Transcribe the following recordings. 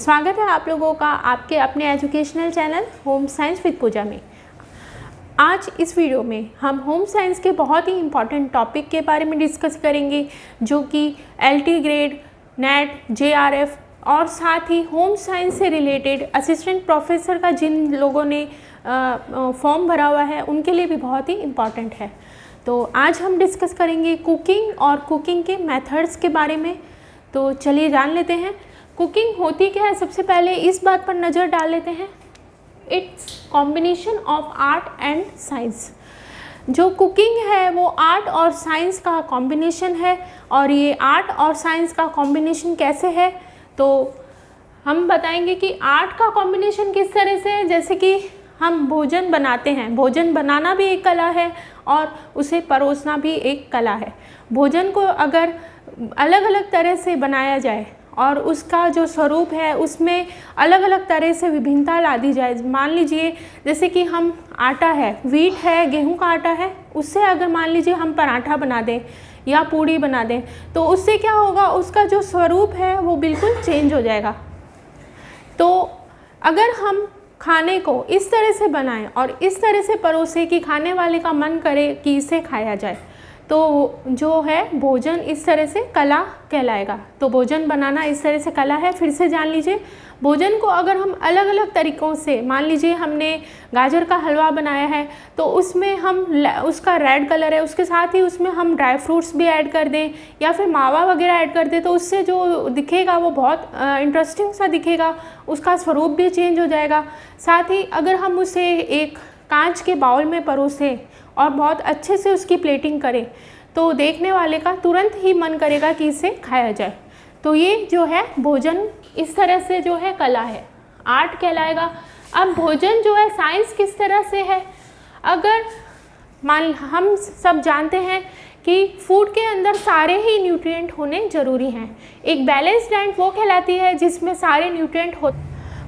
स्वागत है आप लोगों का आपके अपने educational channel home science with Pooja में। आज इस वीडियो में हम होम साइंस के बहुत ही इम्पॉर्टेंट टॉपिक के बारे में डिस्कस करेंगे, जो कि LT ग्रेड, नेट, JRF और साथ ही होम साइंस से रिलेटेड असिस्टेंट प्रोफेसर का जिन लोगों ने फॉर्म भरा हुआ है उनके लिए भी बहुत ही इम्पॉर्टेंट है। तो आज हम डिस्कस करेंगे कुकिंग और कुकिंग के मेथड्स के बारे में। तो चलिए जान लेते हैं कुकिंग होती क्या है। सबसे पहले इस बात पर नज़र डाल लेते हैं, it's combination of art and science. जो कुकिंग है वो आर्ट और साइंस का कॉम्बिनेशन है। और ये आर्ट और साइंस का कॉम्बिनेशन कैसे है, तो हम बताएंगे कि आर्ट का कॉम्बिनेशन किस तरह से है। जैसे कि हम भोजन बनाते हैं, भोजन बनाना भी एक कला है और उसे परोसना भी एक कला है। भोजन को अगर अलग अलग तरह से बनाया जाए और उसका जो स्वरूप है उसमें अलग अलग तरह से विभिन्नता ला दी जाए। मान लीजिए जैसे कि हम आटा है, व्हीट है, गेहूं का आटा है, उससे अगर मान लीजिए हम पराठा बना दें या पूड़ी बना दें तो उससे क्या होगा, उसका जो स्वरूप है वो बिल्कुल चेंज हो जाएगा। तो अगर हम खाने को इस तरह से बनाएं और इस तरह से परोसें कि खाने वाले का मन करे कि इसे खाया जाए, तो जो है भोजन इस तरह से कला कहलाएगा। तो भोजन बनाना इस तरह से कला है। फिर से जान लीजिए, भोजन को अगर हम अलग अलग तरीक़ों से, मान लीजिए हमने गाजर का हलवा बनाया है तो उसमें हम उसका रेड कलर है, उसके साथ ही उसमें हम ड्राई फ्रूट्स भी ऐड कर दें या फिर मावा वगैरह ऐड कर दें, तो उससे जो दिखेगा वो बहुत इंटरेस्टिंग सा दिखेगा, उसका स्वरूप भी चेंज हो जाएगा। साथ ही अगर हम उसे एक कांच के बाउल में परोसें और बहुत अच्छे से उसकी प्लेटिंग करें तो देखने वाले का तुरंत ही मन करेगा कि इसे खाया जाए। तो ये जो है भोजन इस तरह से जो है कला है, आर्ट कहलाएगा। अब भोजन जो है साइंस किस तरह से है, अगर हम सब जानते हैं कि फूड के अंदर सारे ही न्यूट्रिएंट होने ज़रूरी हैं। एक बैलेंस्ड डाइट वो कहलाती है जिसमें सारे न्यूट्रिएंट हो।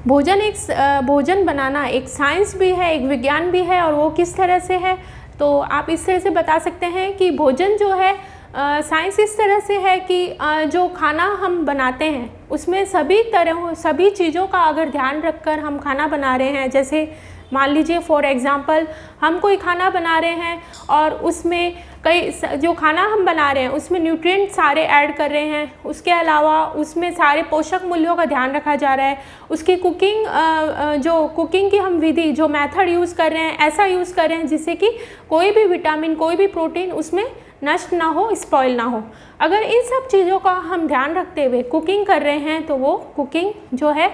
भोजन बनाना एक साइंस भी है, एक विज्ञान भी है। और वो किस तरह से है, तो आप इस तरह से बता सकते हैं कि भोजन जो है साइंस इस तरह से है कि जो खाना हम बनाते हैं उसमें सभी चीज़ों का अगर ध्यान रखकर हम खाना बना रहे हैं। जैसे मान लीजिए फॉर एग्ज़ाम्पल हम कोई खाना बना रहे हैं और उसमें जो खाना हम बना रहे हैं उसमें न्यूट्रिएंट सारे ऐड कर रहे हैं, उसके अलावा उसमें सारे पोषक मूल्यों का ध्यान रखा जा रहा है। उसकी कुकिंग की हम विधि, जो मेथड यूज़ कर रहे हैं, ऐसा यूज़ कर रहे हैं जिससे कि कोई भी विटामिन, कोई भी प्रोटीन उसमें नष्ट ना हो, स्पॉइल ना हो। अगर इन सब चीज़ों का हम ध्यान रखते हुए कुकिंग कर रहे हैं तो वो कुकिंग जो है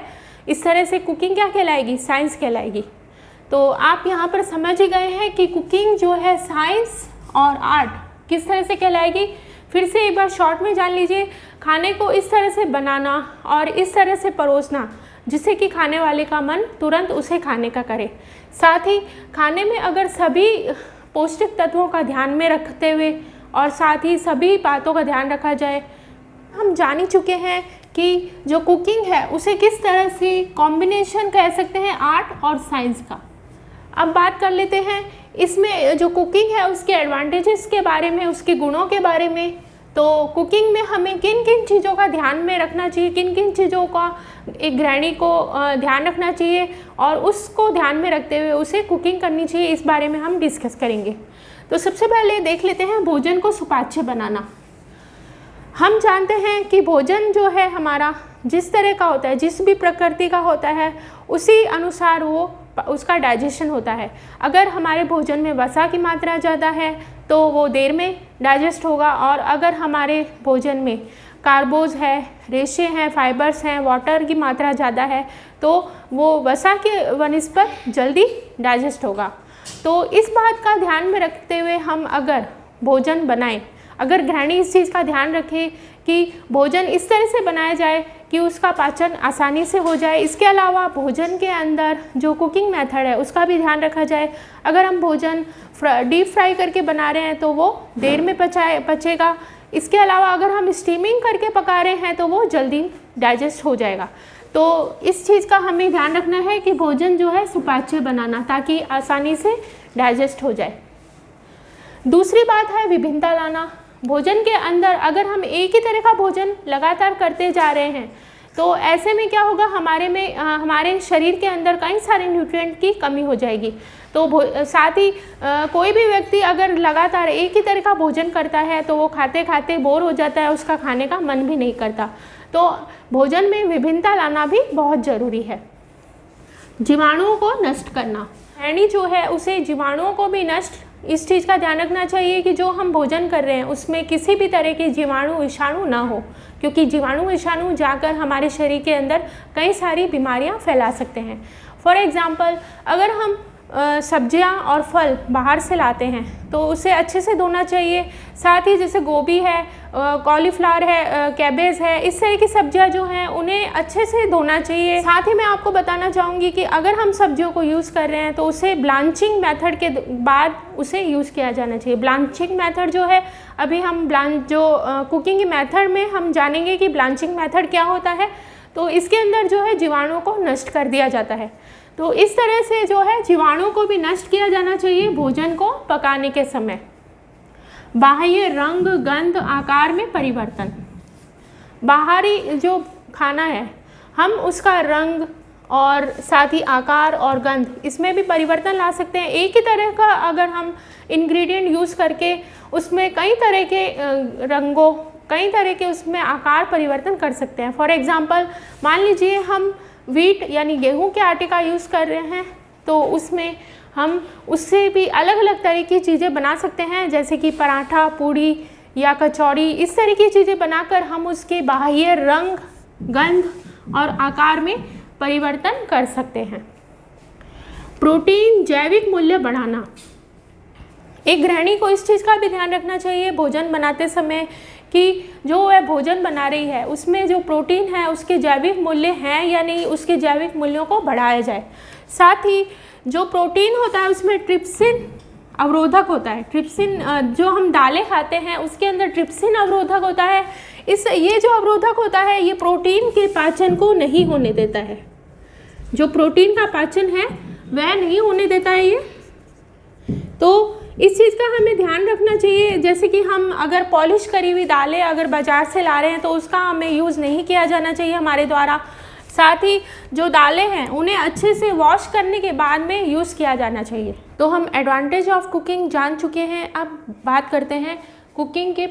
इस तरह से कुकिंग क्या कहलाएगी, साइंस कहलाएगी। तो आप यहाँ पर समझ ही गए हैं कि कुकिंग जो है साइंस और आर्ट किस तरह से कहलाएगी। फिर से एक बार शॉर्ट में जान लीजिए, खाने को इस तरह से बनाना और इस तरह से परोसना जिससे कि खाने वाले का मन तुरंत उसे खाने का करे। साथ ही खाने में अगर सभी पौष्टिक तत्वों का ध्यान में रखते हुए और साथ ही सभी बातों का ध्यान रखा जाए। हम जान ही चुके हैं कि जो कुकिंग है उसे किस तरह से कॉम्बिनेशन कह सकते हैं आर्ट और साइंस का। अब बात कर लेते हैं इसमें जो कुकिंग है उसके एडवांटेजेस के बारे में, उसके गुणों के बारे में। तो कुकिंग में हमें किन किन चीज़ों का ध्यान में रखना चाहिए, किन किन चीज़ों का एक गृहिणी को ध्यान रखना चाहिए और उसको ध्यान में रखते हुए उसे कुकिंग करनी चाहिए, इस बारे में हम डिस्कस करेंगे। तो सबसे पहले देख लेते हैं भोजन को सुपाच्य बनाना। हम जानते हैं कि भोजन जो है हमारा जिस तरह का होता है, जिस भी प्रकृति का होता है, उसी अनुसार उसका डाइजेशन होता है। अगर हमारे भोजन में वसा की मात्रा ज़्यादा है तो वो देर में डाइजेस्ट होगा, और अगर हमारे भोजन में कार्बोज है, रेशे हैं, फाइबर्स हैं, वाटर की मात्रा ज़्यादा है तो वो वसा के वनिस्पत जल्दी डाइजेस्ट होगा। तो इस बात का ध्यान में रखते हुए हम अगर भोजन बनाएं, अगर गृहिणी इस चीज़ का ध्यान रखे कि भोजन इस तरह से बनाया जाए कि उसका पाचन आसानी से हो जाए। इसके अलावा भोजन के अंदर जो कुकिंग मेथड है उसका भी ध्यान रखा जाए। अगर हम भोजन डीप फ्राई करके बना रहे हैं तो वो देर में पचेगा। इसके अलावा अगर हम स्टीमिंग करके पका रहे हैं तो वो जल्दी डाइजेस्ट हो जाएगा। तो इस चीज़ का हमें ध्यान रखना है कि भोजन जो है सुपाच्य बनाना, ताकि आसानी से डाइजेस्ट हो जाए। दूसरी बात है विभिन्नता लाना। भोजन के अंदर अगर हम एक ही तरह का भोजन लगातार करते जा रहे हैं तो ऐसे में क्या होगा, हमारे शरीर के अंदर कई सारे न्यूट्रिएंट की कमी हो जाएगी। तो साथ ही कोई भी व्यक्ति अगर लगातार एक ही तरह का भोजन करता है तो वो खाते खाते बोर हो जाता है, उसका खाने का मन भी नहीं करता। तो भोजन में विभिन्नता लाना भी बहुत ज़रूरी है। जीवाणुओं को नष्ट करना, गृहिणी जो है उसे जीवाणुओं को भी नष्ट, इस चीज़ का ध्यान रखना चाहिए कि जो हम भोजन कर रहे हैं उसमें किसी भी तरह के जीवाणु विषाणु ना हो, क्योंकि जीवाणु विषाणु जाकर हमारे शरीर के अंदर कई सारी बीमारियां फैला सकते हैं। फॉर एग्ज़ाम्पल, अगर हम सब्जियां और फल बाहर से लाते हैं तो उसे अच्छे से धोना चाहिए। साथ ही जैसे गोभी है, कॉलीफ्लावर है, कैबेज है, इस तरह की सब्जियां जो हैं उन्हें अच्छे से धोना चाहिए। साथ ही मैं आपको बताना चाहूँगी कि अगर हम सब्जियों को यूज़ कर रहे हैं तो उसे ब्लांचिंग मेथड के बाद उसे यूज़ किया जाना चाहिए। ब्लांचिंग मेथड जो है, अभी हम कुकिंग मेथड में हम जानेंगे कि ब्लांचिंग मेथड क्या होता है। तो इसके अंदर जो है जीवाणुओं को नष्ट कर दिया जाता है। तो इस तरह से जो है जीवाणुओं को भी नष्ट किया जाना चाहिए भोजन को पकाने के समय। बाह्य रंग, गंध, आकार में परिवर्तन। बाहरी जो खाना है हम उसका रंग और साथ ही आकार और गंध, इसमें भी परिवर्तन ला सकते हैं। एक ही तरह का अगर हम इंग्रेडिएंट यूज़ करके उसमें कई तरह के रंगों, कई तरह के उसमें आकार परिवर्तन कर सकते हैं। फॉर एग्ज़ाम्पल, मान लीजिए हम व्हीट यानी गेहूं के आटे का यूज़ कर रहे हैं तो उसमें हम उससे भी अलग अलग तरह की चीज़ें बना सकते हैं, जैसे कि पराठा, पूड़ी या कचौड़ी, इस तरह की चीज़ें बनाकर हम उसके बाह्य रंग, गंध और आकार में परिवर्तन कर सकते हैं। प्रोटीन जैविक मूल्य बढ़ाना। एक गृहिणी को इस चीज़ का भी ध्यान रखना चाहिए भोजन बनाते समय कि जो वह भोजन बना रही है उसमें जो प्रोटीन है उसके जैविक मूल्य हैं या नहीं, उसके जैविक मूल्यों को बढ़ाया जाए। साथ ही जो प्रोटीन होता है उसमें ट्रिप्सिन अवरोधक होता है। ट्रिप्सिन, जो हम दालें खाते हैं उसके अंदर ट्रिप्सिन अवरोधक होता है। ये जो अवरोधक होता है ये प्रोटीन के पाचन को नहीं होने देता है। जो प्रोटीन का पाचन है वह नहीं होने देता है ये। तो इस चीज़ का हमें ध्यान रखना चाहिए। जैसे कि हम अगर पॉलिश करी हुई दालें अगर बाज़ार से ला रहे हैं तो उसका हमें यूज़ नहीं किया जाना चाहिए हमारे द्वारा। साथ ही जो दालें हैं उन्हें अच्छे से वॉश करने के बाद में यूज़ किया जाना चाहिए। तो हम एडवांटेज ऑफ कुकिंग जान चुके हैं। अब बात करते हैं कुकिंग के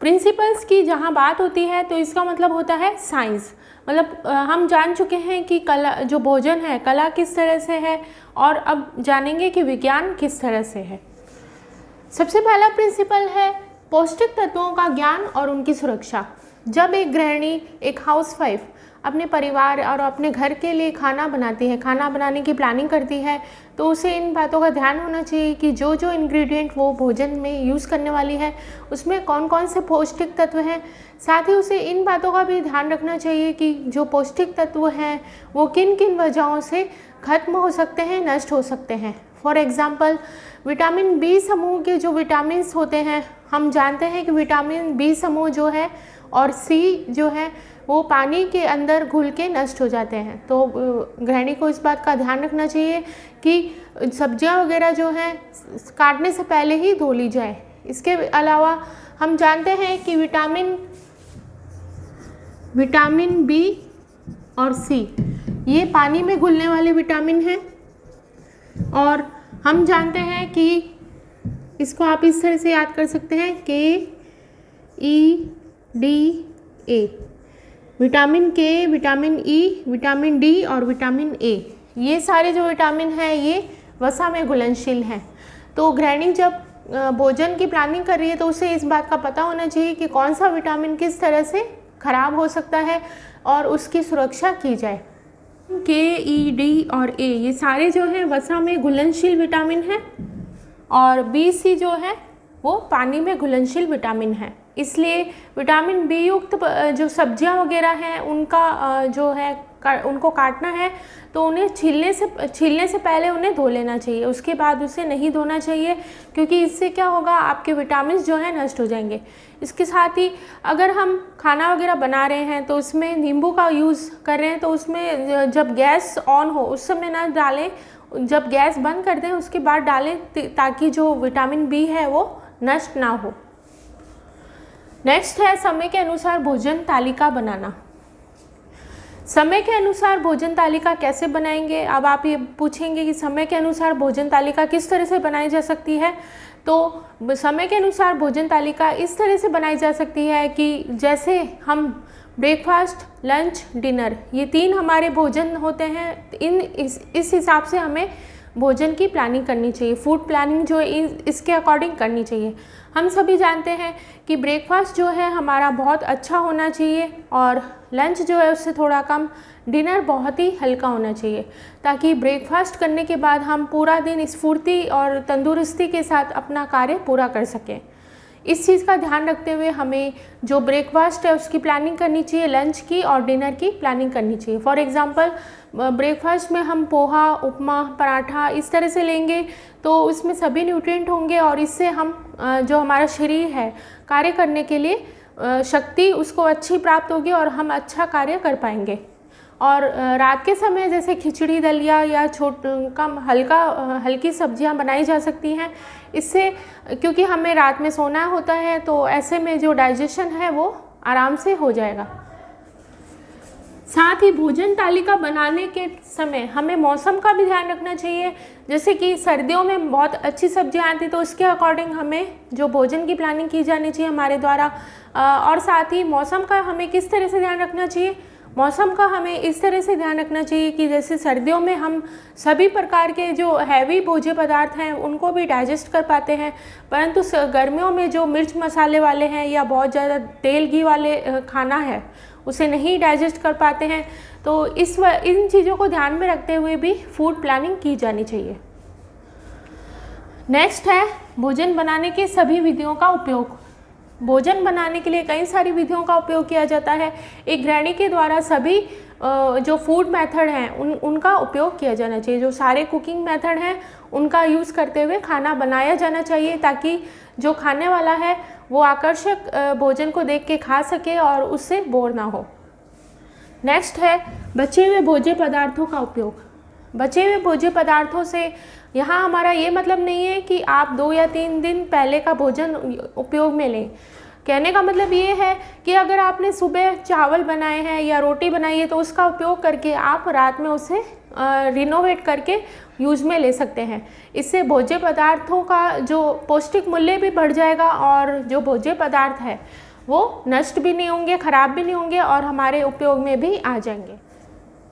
प्रिंसिपल्स की जहाँ बात होती है तो इसका मतलब होता है साइंस। मतलब हम जान चुके हैं कि कला, जो भोजन है, कला किस तरह से है, और अब जानेंगे कि विज्ञान किस तरह से है। सबसे पहला प्रिंसिपल है पौष्टिक तत्वों का ज्ञान और उनकी सुरक्षा। जब एक गृहिणी, एक हाउसवाइफ अपने परिवार और अपने घर के लिए खाना बनाती है, खाना बनाने की प्लानिंग करती है, तो उसे इन बातों का ध्यान होना चाहिए कि जो जो इंग्रेडिएंट वो भोजन में यूज़ करने वाली है उसमें कौन कौन से पौष्टिक तत्व हैं। साथ ही उसे इन बातों का भी ध्यान रखना चाहिए कि जो पौष्टिक तत्व हैं वो किन किन वजहों से खत्म हो सकते हैं, नष्ट हो सकते हैं। फॉर एग्ज़ाम्पल, विटामिन बी समूह के जो विटामिन्स होते हैं, हम जानते हैं कि विटामिन बी समूह जो है और सी जो है वो पानी के अंदर घुल के नष्ट हो जाते हैं। तो गृहिणी को इस बात का ध्यान रखना चाहिए कि सब्जियां वगैरह जो हैं काटने से पहले ही धो ली जाए। इसके अलावा हम जानते हैं कि विटामिन बी और सी ये पानी में घुलने वाले विटामिन हैं, और हम जानते हैं कि इसको आप इस तरह से याद कर सकते हैं KEDA। विटामिन के, विटामिन ई, विटामिन डी और विटामिन ए, ये सारे जो विटामिन हैं ये वसा में घुलनशील हैं। तो गृहिणी जब भोजन की प्लानिंग कर रही है तो उसे इस बात का पता होना चाहिए कि कौन सा विटामिन किस तरह से खराब हो सकता है और उसकी सुरक्षा की जाए। KED और A ये सारे जो हैं वसा में घुलनशील विटामिन हैं, और B-C जो है वो पानी में घुलनशील विटामिन है। इसलिए विटामिन बी युक्त जो सब्जियां वगैरह हैं उनका जो है उनको काटना है तो उन्हें छीलने से पहले उन्हें धो लेना चाहिए, उसके बाद उसे नहीं धोना चाहिए, क्योंकि इससे क्या होगा, आपके विटामिन जो है नष्ट हो जाएंगे। इसके साथ ही अगर हम खाना वगैरह बना रहे हैं तो उसमें नींबू का यूज़ कर रहे हैं तो उसमें जब गैस ऑन हो उस समय ना डालें, जब गैस बंद कर दें उसके बाद डालें, ताकि जो विटामिन बी है वो नष्ट ना हो। नेक्स्ट है समय के अनुसार भोजन तालिका बनाना। समय के अनुसार भोजन तालिका कैसे बनाएंगे। अब आप ये पूछेंगे कि समय के अनुसार भोजन तालिका किस तरह से बनाई जा सकती है। तो समय के अनुसार भोजन तालिका इस तरह से बनाई जा सकती है कि जैसे हम ब्रेकफास्ट, लंच, डिनर, ये 3 हमारे भोजन होते हैं। इस हिसाब से हमें भोजन की प्लानिंग करनी चाहिए, फूड प्लानिंग जो है इसके अकॉर्डिंग करनी चाहिए। हम सभी जानते हैं कि ब्रेकफास्ट जो है हमारा बहुत अच्छा होना चाहिए और लंच जो है उससे थोड़ा कम, डिनर बहुत ही हल्का होना चाहिए, ताकि ब्रेकफास्ट करने के बाद हम पूरा दिन स्फूर्ति और तंदुरुस्ती के साथ अपना कार्य पूरा कर सकें। इस चीज़ का ध्यान रखते हुए हमें जो ब्रेकफास्ट है उसकी प्लानिंग करनी चाहिए, लंच की और डिनर की प्लानिंग करनी चाहिए। फॉर एग्ज़ाम्पल ब्रेकफास्ट में हम पोहा, उपमा, पराठा इस तरह से लेंगे तो उसमें सभी न्यूट्रिएंट होंगे और इससे हम जो हमारा शरीर है कार्य करने के लिए शक्ति उसको अच्छी प्राप्त होगी और हम अच्छा कार्य कर पाएंगे। और रात के समय जैसे खिचड़ी, दलिया या कम हल्की सब्जियां बनाई जा सकती हैं। इससे क्योंकि हमें रात में सोना होता है तो ऐसे में जो डाइजेशन है वो आराम से हो जाएगा। साथ ही भोजन तालिका बनाने के समय हमें मौसम का भी ध्यान रखना चाहिए। जैसे कि सर्दियों में बहुत अच्छी सब्जियां आती तो उसके अकॉर्डिंग हमें जो भोजन की प्लानिंग की जानी चाहिए हमारे द्वारा। और साथ ही मौसम का हमें किस तरह से ध्यान रखना चाहिए। मौसम का हमें इस तरह से ध्यान रखना चाहिए कि जैसे सर्दियों में हम सभी प्रकार के जो हैवी भोज्य पदार्थ हैं उनको भी डाइजेस्ट कर पाते हैं, परंतु गर्मियों में जो मिर्च मसाले वाले हैं या बहुत ज़्यादा तेल घी वाले खाना है उसे नहीं डाइजेस्ट कर पाते हैं। तो इन चीज़ों को ध्यान में रखते हुए भी फूड प्लानिंग की जानी चाहिए। नेक्स्ट है भोजन बनाने के सभी विधियों का उपयोग। भोजन बनाने के लिए कई सारी विधियों का उपयोग किया जाता है। एक गृहिणी के द्वारा सभी जो फूड मेथड हैं उनका उपयोग किया जाना चाहिए। जो सारे कुकिंग मेथड हैं उनका यूज़ करते हुए खाना बनाया जाना चाहिए, ताकि जो खाने वाला है वो आकर्षक भोजन को देख के खा सके और उससे बोर ना हो। नेक्स्ट है बचे हुए भोज्य पदार्थों का उपयोग। बचे हुए भोज्य पदार्थों से यहाँ हमारा ये मतलब नहीं है कि आप 2 या 3 दिन पहले का भोजन उपयोग में लें। कहने का मतलब ये है कि अगर आपने सुबह चावल बनाए हैं या रोटी बनाई है तो उसका उपयोग करके आप रात में उसे रिनोवेट करके यूज़ में ले सकते हैं। इससे भोज्य पदार्थों का जो पौष्टिक मूल्य भी बढ़ जाएगा और जो भोज्य पदार्थ है वो नष्ट भी नहीं होंगे, ख़राब भी नहीं होंगे और हमारे उपयोग में भी आ जाएंगे।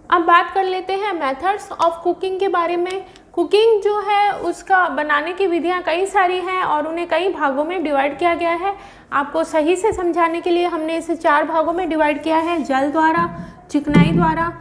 अब बात कर लेते हैं मेथड्स ऑफ कुकिंग के बारे में। कुकिंग जो है उसका बनाने की विधियां कई सारी हैं और उन्हें कई भागों में डिवाइड किया गया है। आपको सही से समझाने के लिए हमने इसे 4 भागों में डिवाइड किया है: जल द्वारा, चिकनाई द्वारा,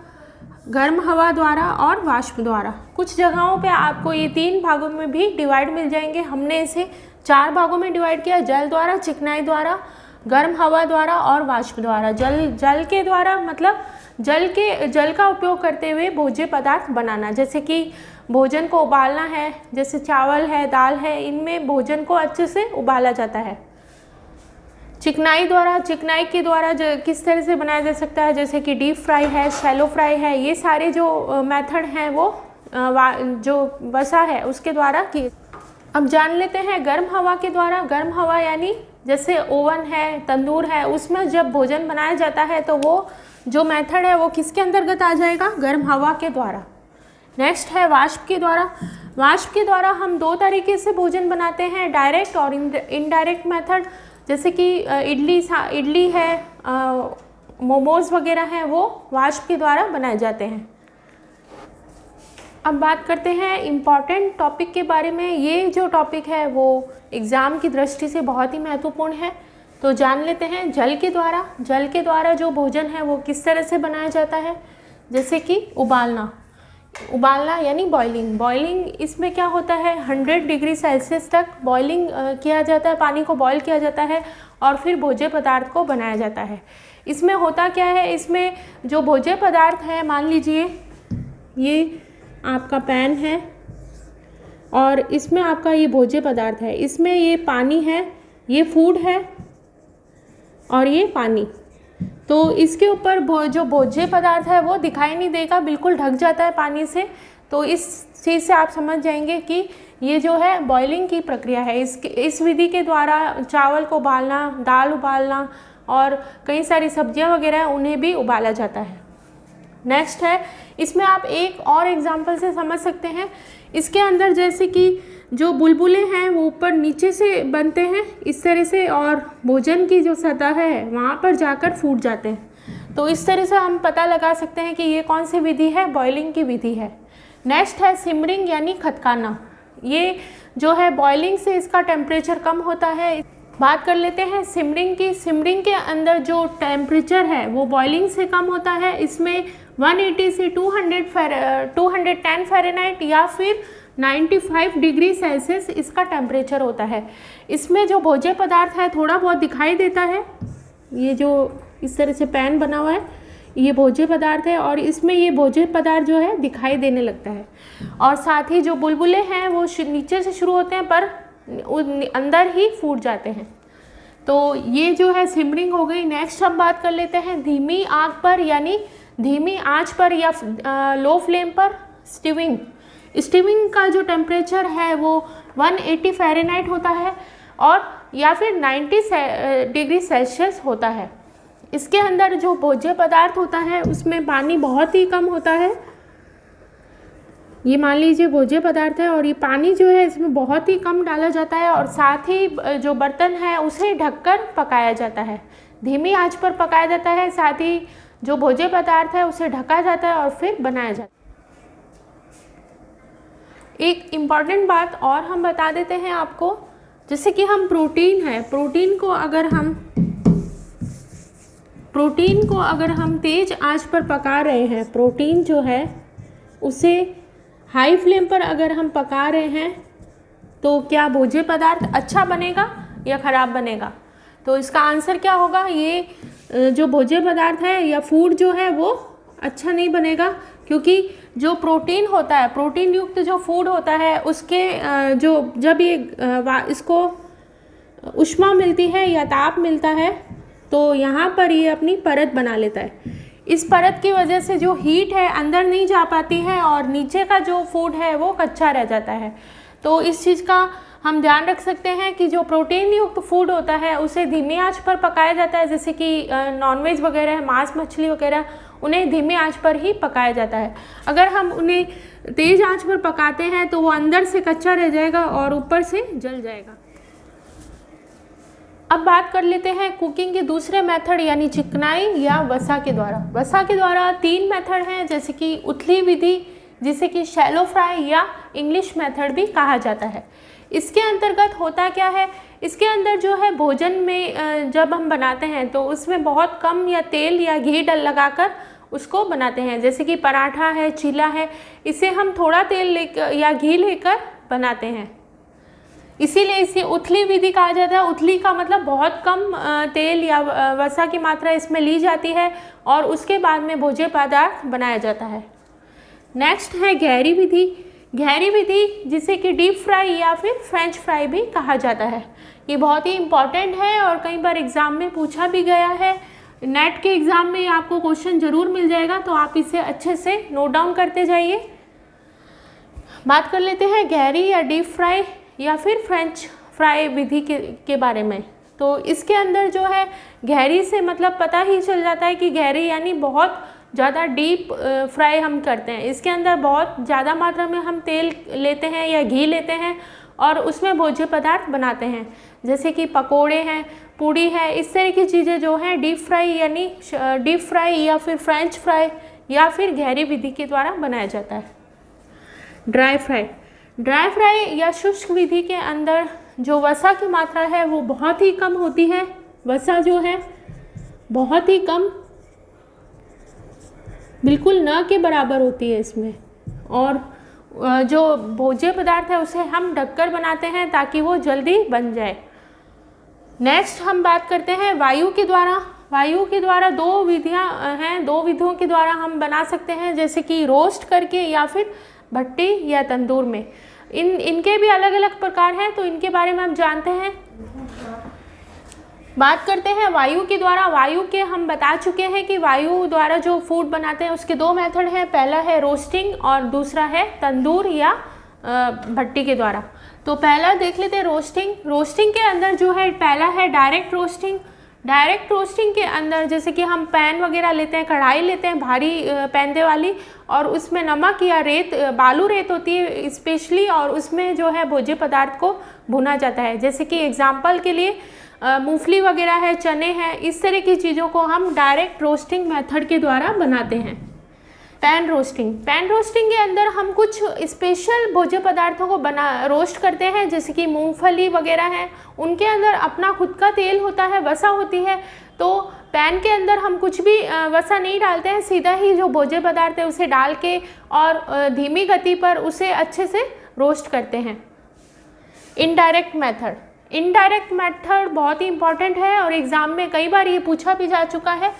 गर्म हवा द्वारा और वाष्प द्वारा। कुछ जगहों पे आपको ये 3 भागों में भी डिवाइड मिल जाएंगे। हमने इसे 4 भागों में डिवाइड किया: जल द्वारा, चिकनाई द्वारा, गर्म हवा द्वारा और वाष्प द्वारा। जल के द्वारा मतलब जल का उपयोग करते हुए भोज्य पदार्थ बनाना, जैसे कि भोजन को उबालना है, जैसे चावल है, दाल है, इनमें भोजन को अच्छे से उबाला जाता है। चिकनाई के द्वारा किस तरह से बनाया जा सकता है, जैसे कि डीप फ्राई है, शैलो फ्राई है, ये सारे जो मेथड हैं वो जो वसा है उसके द्वारा किए। अब जान लेते हैं गर्म हवा के द्वारा। गर्म हवा यानी जैसे ओवन है, तंदूर है, उसमें जब भोजन बनाया जाता है तो वो जो मेथड है वो किसके अंतर्गत आ जाएगा? गर्म हवा के द्वारा। नेक्स्ट है वाष्प के द्वारा। वाष्प के द्वारा हम 2 तरीके से भोजन बनाते हैं, डायरेक्ट और इनडायरेक्ट मेथड। जैसे कि इडली है, मोमोज वगैरह हैं, वो वाष्प के द्वारा बनाए जाते हैं। अब बात करते हैं इम्पॉर्टेंट टॉपिक के बारे में। ये जो टॉपिक है वो एग्ज़ाम की दृष्टि से बहुत ही महत्वपूर्ण है, तो जान लेते हैं जल के द्वारा। जल के द्वारा जो भोजन है वो किस तरह से बनाया जाता है, जैसे कि उबालना यानी बॉइलिंग। इसमें क्या होता है, 100 डिग्री सेल्सियस तक बॉइलिंग किया जाता है, पानी को बॉईल किया जाता है और फिर भोज्य पदार्थ को बनाया जाता है। इसमें होता क्या है, इसमें जो भोज्य पदार्थ है, मान लीजिए ये आपका पैन है और इसमें आपका ये भोज्य पदार्थ है, इसमें ये पानी है, ये फूड है और ये पानी। तो इसके ऊपर जो भोज्य पदार्थ है वो दिखाई नहीं देगा, बिल्कुल ढक जाता है पानी से। तो इस चीज़ से आप समझ जाएंगे कि ये जो है बॉइलिंग की प्रक्रिया है। इस विधि के द्वारा चावल को उबालना, दाल उबालना और कई सारी सब्जियां वगैरह उन्हें भी उबाला जाता है। नेक्स्ट है, इसमें आप एक और एग्जांपल से समझ सकते हैं। इसके अंदर जैसे कि जो बुलबुले हैं वो ऊपर नीचे से बनते हैं इस तरह से, और भोजन की जो सतह है वहाँ पर जाकर फूट जाते हैं। तो इस तरह से हम पता लगा सकते हैं कि ये कौन सी विधि है, बॉइलिंग की विधि है। नेक्स्ट है सिमरिंग यानी खदकाना। ये जो है बॉइलिंग से इसका टेम्परेचर कम होता है। बात कर लेते हैं सिमरिंग की। सिमरिंग के अंदर जो टेम्परेचर है वो बॉइलिंग से कम होता है। इसमें 180 से 210 फ़ारेनहाइट या फिर 95 डिग्री सेल्सियस इसका टेम्परेचर होता है। इसमें जो भोज्य पदार्थ है थोड़ा बहुत दिखाई देता है, ये जो इस तरह से पैन बना हुआ है ये भोज्य पदार्थ है, और इसमें ये भोज्य पदार्थ जो है दिखाई देने लगता है। और साथ ही जो बुलबुले हैं वो नीचे से शुरू होते हैं पर अंदर ही फूट जाते हैं। तो ये जो है सिमरिंग हो गई। नेक्स्ट हम बात कर लेते हैं धीमी आग पर यानी धीमी आंच पर या लो फ्लेम पर स्टीविंग। स्टीविंग का जो टेम्परेचर है वो 180 फ़ारेनहाइट होता है और या फिर 90 डिग्री सेल्सियस होता है। इसके अंदर जो भोज्य पदार्थ होता है उसमें पानी बहुत ही कम होता है। ये मान लीजिए भोज्य पदार्थ है और ये पानी जो है इसमें बहुत ही कम डाला जाता है, और साथ ही जो बर्तन है उसे ढककर पकाया जाता है। धीमी आंच पर पकाया जाता है, साथ ही जो भोज्य पदार्थ है उसे ढका जाता है और फिर बनाया जाता है। एक इम्पॉर्टेंट बात और हम बता देते हैं आपको, जैसे कि हम प्रोटीन है, प्रोटीन को अगर हम तेज आंच पर पका रहे हैं, प्रोटीन जो है उसे हाई फ्लेम पर अगर हम पका रहे हैं तो क्या भोज्य पदार्थ अच्छा बनेगा या ख़राब बनेगा? तो इसका आंसर क्या होगा, ये जो भोज्य पदार्थ है या फूड जो है वो अच्छा नहीं बनेगा, क्योंकि जो प्रोटीन होता है, प्रोटीन युक्त जो फूड होता है उसके जब ये इसको ऊष्मा मिलती है या ताप मिलता है तो यहाँ पर ये अपनी परत बना लेता है। इस परत की वजह से जो हीट है अंदर नहीं जा पाती है और नीचे का जो फूड है वो कच्चा रह जाता है। तो इस चीज़ का हम ध्यान रख सकते हैं कि जो प्रोटीन युक्त फूड होता है उसे धीमी आंच पर पकाया जाता है, जैसे कि नॉनवेज वगैरह है, मांस मछली वगैरह, उन्हें धीमी आंच पर ही पकाया जाता है। अगर हम उन्हें तेज़ आंच पर पकाते हैं तो वो अंदर से कच्चा रह जाएगा और ऊपर से जल जाएगा। अब बात कर लेते हैं कुकिंग के दूसरे मेथड यानी चिकनाई या वसा के द्वारा। वसा के द्वारा 3 मेथड हैं, जैसे कि उथली विधि, जिसे कि शैलो फ्राई या इंग्लिश मेथड भी कहा जाता है। इसके अंतर्गत होता क्या है, इसके अंदर जो है भोजन में जब हम बनाते हैं तो उसमें बहुत कम या तेल या घी लगाकर उसको बनाते हैं। जैसे कि पराठा है, चीला है, इसे हम थोड़ा तेल लेकर या घी लेकर बनाते हैं, इसीलिए इसे उथली विधि कहा जाता है। उथली का मतलब बहुत कम तेल या वसा की मात्रा इसमें ली जाती है और उसके बाद में भोज्य पदार्थ बनाया जाता है। नेक्स्ट है गहरी विधि। गहरी विधि जिसे कि डीप फ्राई या फिर फ्रेंच फ्राई भी कहा जाता है। ये बहुत ही इम्पॉर्टेंट है और कई बार एग्ज़ाम में पूछा भी गया है। नेट के एग्ज़ाम में आपको क्वेश्चन ज़रूर मिल जाएगा, तो आप इसे अच्छे से नोट डाउन करते जाइए। बात कर लेते हैं गहरी या डीप फ्राई या फिर फ्रेंच फ्राई विधि के बारे में। तो इसके अंदर जो है गहरी से मतलब पता ही चल जाता है कि गहरी यानी बहुत ज़्यादा डीप फ्राई हम करते हैं। इसके अंदर बहुत ज़्यादा मात्रा में हम तेल लेते हैं या घी लेते हैं और उसमें भोज्य पदार्थ बनाते हैं, जैसे कि पकोड़े हैं, पूड़ी है, इस तरह की चीज़ें जो हैं डीप फ्राई यानी डीप फ्राई या फिर फ्रेंच फ्राई या फिर गहरी विधि के द्वारा बनाया जाता है। Dry fry. ड्राई फ्राई या शुष्क विधि के अंदर जो वसा की मात्रा है वो बहुत ही कम होती है। वसा जो है बहुत ही कम, बिल्कुल न के बराबर होती है इसमें, और जो भोज्य पदार्थ है उसे हम ढककर बनाते हैं ताकि वो जल्दी बन जाए। नेक्स्ट हम बात करते हैं वायु के द्वारा। वायु के द्वारा 2 विधियां हैं, 2 विधियों के द्वारा हम बना सकते हैं, जैसे कि रोस्ट करके या फिर भट्टी या तंदूर में। इनके भी अलग अलग प्रकार हैं, तो इनके बारे में हम जानते हैं। बात करते हैं वायु के द्वारा। वायु के हम बता चुके हैं कि वायु द्वारा जो फूड बनाते हैं उसके 2 मेथड हैं, पहला है रोस्टिंग और दूसरा है तंदूर या भट्टी के द्वारा। तो पहला देख लेते हैं रोस्टिंग। रोस्टिंग के अंदर जो है पहला है डायरेक्ट रोस्टिंग। डायरेक्ट रोस्टिंग के अंदर जैसे कि हम पैन वगैरह लेते हैं, कढ़ाई लेते हैं भारी पैंदे वाली, और उसमें नमक या रेत, बालू रेत होती है स्पेशली, और उसमें जो है भोज्य पदार्थ को भुना जाता है। जैसे कि एग्जांपल के लिए मूंगफली वगैरह है, चने हैं, इस तरह की चीज़ों को हम डायरेक्ट रोस्टिंग मेथड के द्वारा बनाते हैं। पैन रोस्टिंग के अंदर हम कुछ स्पेशल भोज्य पदार्थों को रोस्ट करते हैं, जैसे कि मूंगफली वगैरह हैं, उनके अंदर अपना खुद का तेल होता है, वसा होती है। तो पैन के अंदर हम कुछ भी वसा नहीं डालते हैं, सीधा ही जो भोज्य पदार्थ है उसे डाल के और धीमी गति पर उसे अच्छे से रोस्ट करते हैं। इनडायरेक्ट मेथड बहुत ही इंपॉर्टेंट है और एग्ज़ाम में कई बार ये पूछा भी जा चुका है।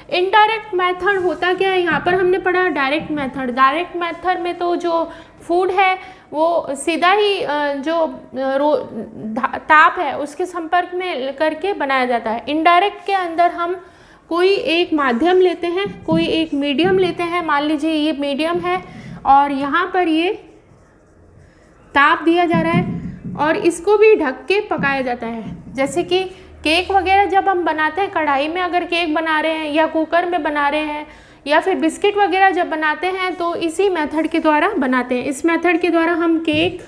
इनडायरेक्ट मेथड होता क्या है? यहाँ पर हमने पढ़ा डायरेक्ट मेथड में तो जो फूड है वो सीधा ही जो ताप है उसके संपर्क में करके बनाया जाता है। इनडायरेक्ट के अंदर हम कोई एक माध्यम लेते हैं, कोई एक मीडियम लेते हैं, मान लीजिए ये मीडियम है और यहाँ पर ये ताप दिया जा रहा है और इसको भी ढक के पकाया जाता है। जैसे कि केक वगैरह जब हम बनाते हैं, कढ़ाई में अगर केक बना रहे हैं या कुकर में बना रहे हैं, या फिर बिस्किट वगैरह जब बनाते हैं तो इसी मेथड के द्वारा बनाते हैं। इस मेथड के द्वारा हम केक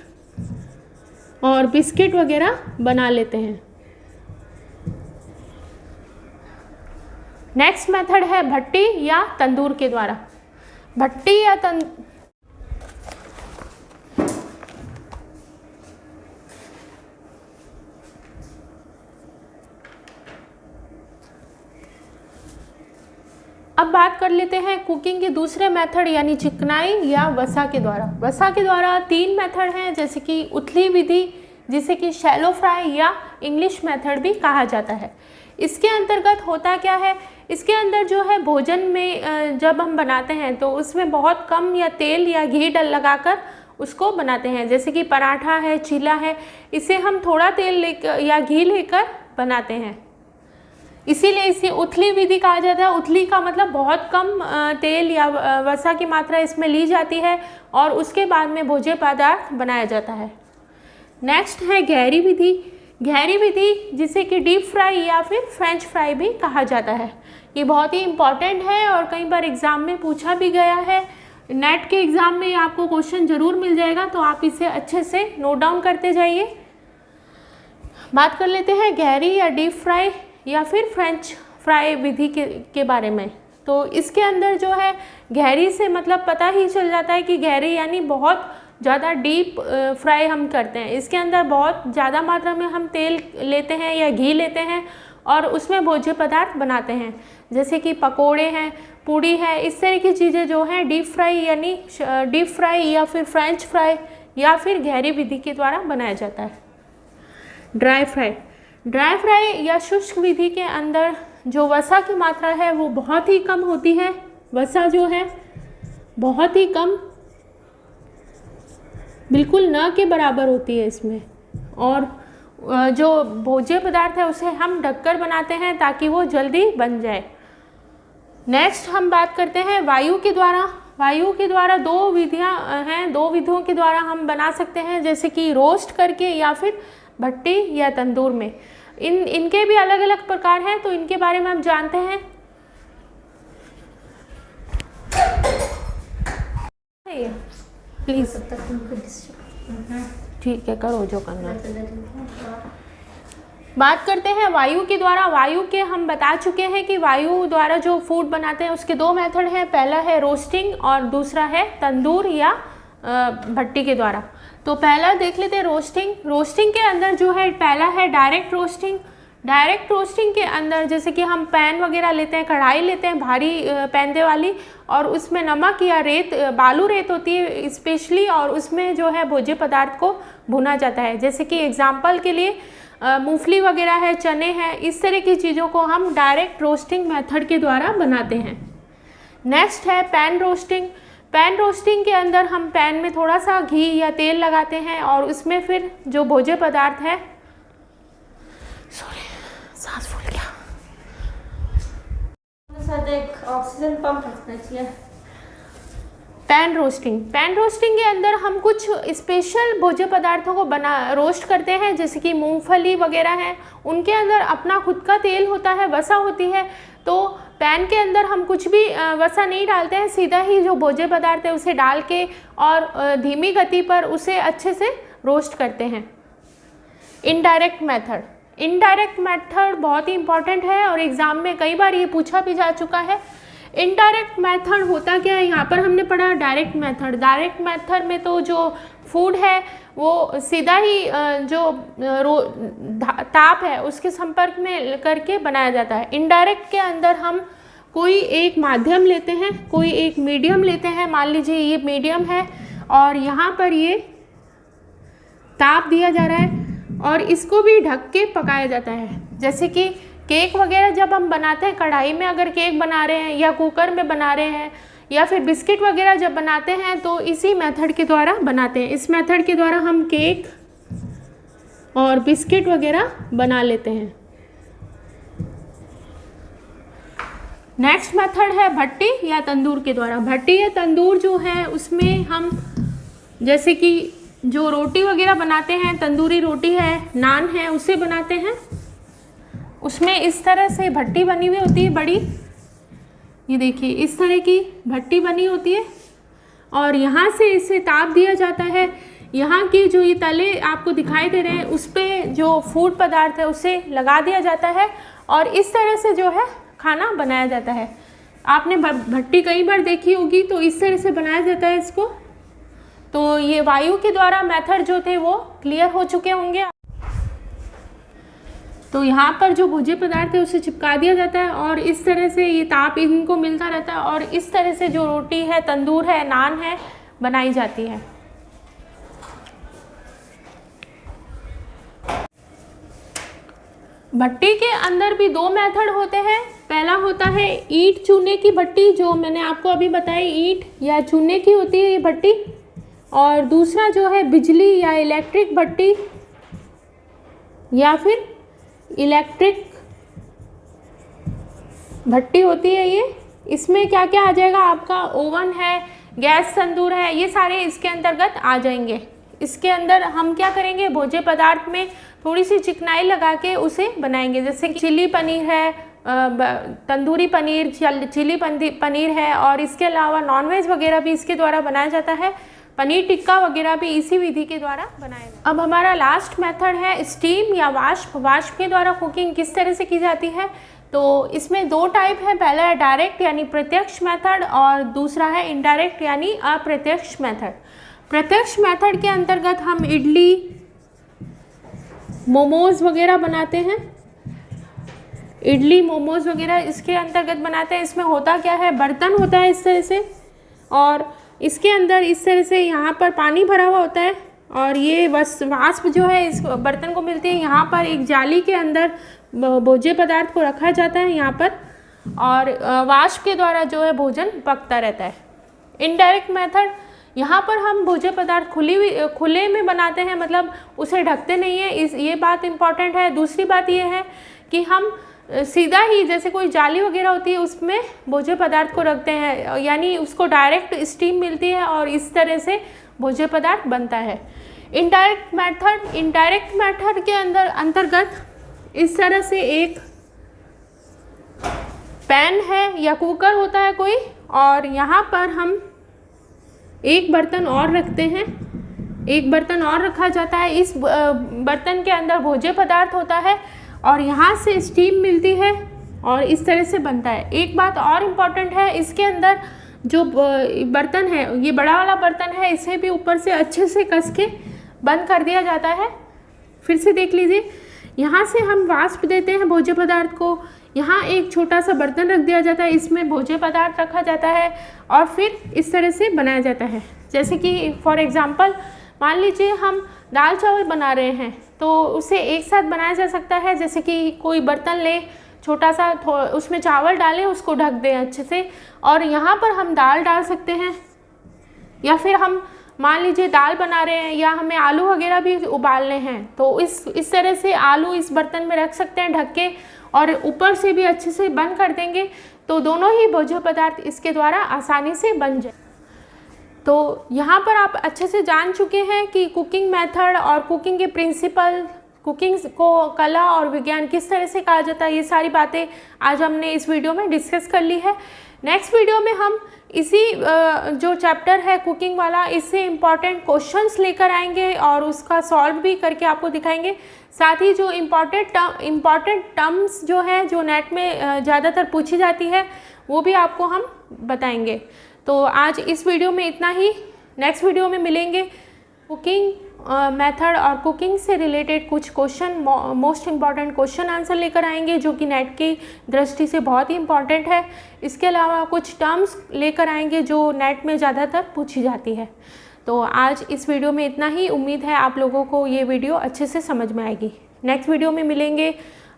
और बिस्किट वगैरह बना लेते हैं। नेक्स्ट मेथड है भट्टी या तंदूर के द्वारा। भट्टी या अब बात कर लेते हैं कुकिंग के दूसरे मेथड यानी चिकनाई या वसा के द्वारा। वसा के द्वारा 3 मेथड हैं, जैसे कि उथली विधि, जिसे कि शैलो फ्राई या इंग्लिश मेथड भी कहा जाता है। इसके अंतर्गत होता क्या है? इसके अंदर जो है भोजन में जब हम बनाते हैं तो उसमें बहुत कम या तेल या घी लगाकर उसको बनाते हैं। जैसे कि पराठा है, चीला है, इसे हम थोड़ा तेल लेकर या घी लेकर बनाते हैं, इसीलिए इसे उथली विधि कहा जाता है। उथली का मतलब बहुत कम तेल या वसा की मात्रा इसमें ली जाती है और उसके बाद में भोज्य पदार्थ बनाया जाता है। नेक्स्ट है गहरी विधि, जिसे कि डीप फ्राई या फिर फ्रेंच फ्राई भी कहा जाता है। ये बहुत ही इम्पॉर्टेंट है और कई बार एग्ज़ाम में पूछा भी गया है। नेट के एग्ज़ाम में आपको क्वेश्चन ज़रूर मिल जाएगा, तो आप इसे अच्छे से नोट डाउन करते जाइए। बात कर लेते हैं गहरी या डीप फ्राई या फिर फ्रेंच फ्राई विधि के बारे में। तो इसके अंदर जो है गहरी से मतलब पता ही चल जाता है कि गहरी यानी बहुत ज़्यादा डीप फ्राई हम करते हैं। इसके अंदर बहुत ज़्यादा मात्रा में हम तेल लेते हैं या घी लेते हैं और उसमें भोज्य पदार्थ बनाते हैं, जैसे कि पकोड़े हैं, पूड़ी है, इस तरह की चीज़ें जो हैं डीप फ्राई यानी डीप फ्राई या फिर फ्रेंच फ्राई या फिर गहरी विधि के द्वारा बनाया जाता है। ड्राई फ्राई या शुष्क विधि के अंदर जो वसा की मात्रा है वो बहुत ही कम होती है। वसा जो है बहुत ही कम, बिल्कुल न के बराबर होती है इसमें, और जो भोज्य पदार्थ है उसे हम ढककर बनाते हैं ताकि वो जल्दी बन जाए। नेक्स्ट हम बात करते हैं वायु के द्वारा 2 विधियां हैं, 2 विधियों के द्वारा हम बना सकते हैं, जैसे कि रोस्ट करके या फिर भट्टी या तंदूर में। इनके भी अलग अलग प्रकार हैं, तो इनके बारे में हम जानते हैं। प्लीज़ ठीक है, करो जो करना। बात करते हैं वायु के द्वारा। वायु के हम बता चुके हैं कि वायु द्वारा जो फूड बनाते हैं उसके 2 मेथड हैं, पहला है रोस्टिंग और दूसरा है तंदूर या भट्टी के द्वारा। तो पहला देख लेते हैं रोस्टिंग के अंदर जो है पहला है डायरेक्ट रोस्टिंग के अंदर जैसे कि हम पैन वगैरह लेते हैं, कढ़ाई लेते हैं भारी पैंदे वाली, और उसमें नमक या रेत, बालू रेत होती है स्पेशली, और उसमें जो है भोज्य पदार्थ को भुना जाता है। जैसे कि एग्जांपल के लिए मूंगफली वगैरह है, चने हैं, इस तरह की चीज़ों को हम डायरेक्ट रोस्टिंग मेथड के द्वारा बनाते हैं। नेक्स्ट है पैन रोस्टिंग के अंदर हम पैन में थोड़ा सा घी या तेल लगाते हैं और उसमें फिर जो भोज्य पदार्थ है, सांस फूल गया, एक ऑक्सीजन पंप रखना चाहिए। Pan roasting. पैन रोस्टिंग के अंदर हम कुछ स्पेशल भोज्य पदार्थों को रोस्ट करते हैं, जैसे कि मूंगफली वगैरह हैं, उनके अंदर अपना खुद का तेल होता है, वसा होती है। तो पैन के अंदर हम कुछ भी वसा नहीं डालते हैं, सीधा ही जो भोज्य पदार्थ है उसे डाल के और धीमी गति पर उसे अच्छे से रोस्ट करते हैं। Indirect method. इनडायरेक्ट मेथड बहुत ही इंपॉर्टेंट है और एग्ज़ाम में कई बार ये पूछा भी जा चुका है। इनडायरेक्ट मेथड होता क्या है, यहाँ पर हमने पढ़ा डायरेक्ट मेथड। डायरेक्ट मेथड में तो जो फूड है वो सीधा ही जो ताप है उसके संपर्क में करके बनाया जाता है। इनडायरेक्ट के अंदर हम कोई एक माध्यम लेते हैं, कोई एक मीडियम लेते हैं। मान लीजिए ये मीडियम है और यहाँ पर ये ताप दिया जा रहा है और इसको भी ढक के पकाया जाता है। जैसे कि केक वगैरह जब हम बनाते हैं, कढ़ाई में अगर केक बना रहे हैं या कुकर में बना रहे हैं या फिर बिस्किट वगैरह जब बनाते हैं तो इसी मेथड के द्वारा बनाते हैं। इस मेथड के द्वारा हम केक और बिस्किट वगैरह बना लेते हैं। नेक्स्ट मेथड है भट्टी या तंदूर के द्वारा। भट्टी या तंदूर जो है उसमें हम जैसे कि जो रोटी वगैरह बनाते हैं, तंदूरी रोटी है, नान है, उसे बनाते हैं। उसमें इस तरह से भट्टी बनी हुई होती है बड़ी, ये देखिए इस तरह की भट्टी बनी होती है और यहाँ से इसे ताप दिया जाता है। यहाँ की जो ये तले आपको दिखाई दे रहे हैं उस पर जो फूड पदार्थ है उसे लगा दिया जाता है और इस तरह से जो है खाना बनाया जाता है। आपने भट्टी कई बार देखी होगी, तो इस तरह से बनाया जाता है इसको। तो ये वायु के द्वारा मेथड जो थे वो क्लियर हो चुके होंगे। तो यहाँ पर जो भोज्य पदार्थ है उसे चिपका दिया जाता है और इस तरह से ये ताप इनको मिलता रहता है और इस तरह से जो रोटी है, तंदूर है, नान है, बनाई जाती है। भट्टी के अंदर भी दो मेथड होते हैं। पहला होता है ईंट चूने की भट्टी, जो मैंने आपको अभी बताई, ईंट या चूने की होती है ये भट्टी। और दूसरा जो है बिजली या इलेक्ट्रिक भट्टी या फिर इलेक्ट्रिक भट्टी होती है ये। इसमें क्या क्या आ जाएगा आपका, ओवन है, गैस तंदूर है, ये सारे इसके अंतर्गत आ जाएंगे। इसके अंदर हम क्या करेंगे, भोज्य पदार्थ में थोड़ी सी चिकनाई लगा के उसे बनाएंगे। जैसे कि चिली पनीर है, तंदूरी पनीर, चिली पनीर है और इसके अलावा नॉनवेज वगैरह भी इसके द्वारा बनाया जाता है। पनीर टिक्का वगैरह भी इसी विधि के द्वारा बनाया जाता है। अब हमारा लास्ट मेथड है स्टीम या वाष्प। वाष्प के द्वारा कुकिंग किस तरह से की जाती है, तो इसमें दो टाइप है। पहला है डायरेक्ट यानी प्रत्यक्ष मेथड और दूसरा है इनडायरेक्ट यानी अप्रत्यक्ष मेथड। प्रत्यक्ष मेथड के अंतर्गत हम इडली, मोमोज वगैरह बनाते हैं। इडली, मोमोज वगैरह इसके अंतर्गत बनाते हैं। इसमें होता क्या है, बर्तन होता है इस तरह से और इसके अंदर इस तरह से यहाँ पर पानी भरा हुआ होता है और ये वाष्प जो है इस बर्तन को मिलती है। यहाँ पर एक जाली के अंदर भोज्य पदार्थ को रखा जाता है यहाँ पर और वाष्प के द्वारा जो है भोजन पकता रहता है। इनडायरेक्ट मेथड, यहाँ पर हम भोज्य पदार्थ खुले में बनाते हैं, मतलब उसे ढकते नहीं है, ये बात इम्पॉर्टेंट है। दूसरी बात ये है कि हम सीधा ही जैसे कोई जाली वगैरह होती है उसमें भोज्य पदार्थ को रखते हैं, यानी उसको डायरेक्ट स्टीम मिलती है और इस तरह से भोज्य पदार्थ बनता है। इनडायरेक्ट मेथड के अंतर्गत इस तरह से एक पैन है या कुकर होता है कोई और यहाँ पर हम एक बर्तन और रखते हैं, एक बर्तन और रखा जाता है। इस बर्तन के अंदर भोज्य पदार्थ होता है और यहाँ से स्टीम मिलती है और इस तरह से बनता है। एक बात और इम्पॉर्टेंट है, इसके अंदर जो बर्तन है, ये बड़ा वाला बर्तन है, इसे भी ऊपर से अच्छे से कस के बंद कर दिया जाता है। फिर से देख लीजिए, यहाँ से हम वाष्प देते हैं भोज्य पदार्थ को, यहाँ एक छोटा सा बर्तन रख दिया जाता है, इसमें भोज्य पदार्थ रखा जाता है और फिर इस तरह से बनाया जाता है। जैसे कि फॉर एग्ज़ाम्पल मान लीजिए हम दाल चावल बना रहे हैं तो उसे एक साथ बनाया जा सकता है। जैसे कि कोई बर्तन ले छोटा सा, उसमें चावल डालें, उसको ढक दें अच्छे से और यहाँ पर हम दाल डाल सकते हैं। या फिर हम मान लीजिए दाल बना रहे हैं या हमें आलू वगैरह भी उबालने हैं तो इस तरह से आलू इस बर्तन में रख सकते हैं ढक के और ऊपर से भी अच्छे से बंद कर देंगे तो दोनों ही भोज्य पदार्थ इसके द्वारा आसानी से बन जाए। तो यहाँ पर आप अच्छे से जान चुके हैं कि कुकिंग मेथड और कुकिंग के प्रिंसिपल, कुकिंग को कला और विज्ञान किस तरह से कहा जाता है, ये सारी बातें आज हमने इस वीडियो में डिस्कस कर ली है। नेक्स्ट वीडियो में हम इसी जो चैप्टर है कुकिंग वाला, इससे इम्पॉर्टेंट क्वेश्चंस लेकर आएंगे और उसका सॉल्व भी करके आपको दिखाएंगे। साथ ही जो इम्पॉर्टेंट टर्म्स जो है जो नेट में ज़्यादातर पूछी जाती है वो भी आपको हम बताएंगे। तो आज इस वीडियो में इतना ही। नेक्स्ट वीडियो में मिलेंगे। कुकिंग मेथड और कुकिंग से रिलेटेड कुछ question, most important question answer लेकर आएंगे जो कि नेट की दृष्टि से बहुत ही इम्पॉर्टेंट है। इसके अलावा कुछ टर्म्स लेकर आएंगे जो नेट में ज़्यादातर पूछी जाती है। तो आज इस वीडियो में इतना ही। उम्मीद है आप लोगों को ये वीडियो अच्छे से समझ में आएगी। नेक्स्ट वीडियो में मिलेंगे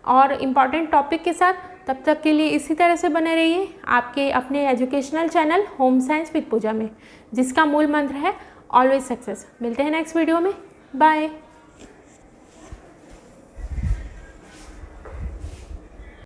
और इम्पॉर्टेंट टॉपिक के साथ। तब तक के लिए इसी तरह से बने रहिए आपके अपने educational channel home science with Pooja में, जिसका मूल मंत्र है ऑलवेज सक्सेस। मिलते हैं नेक्स्ट वीडियो में। बाय।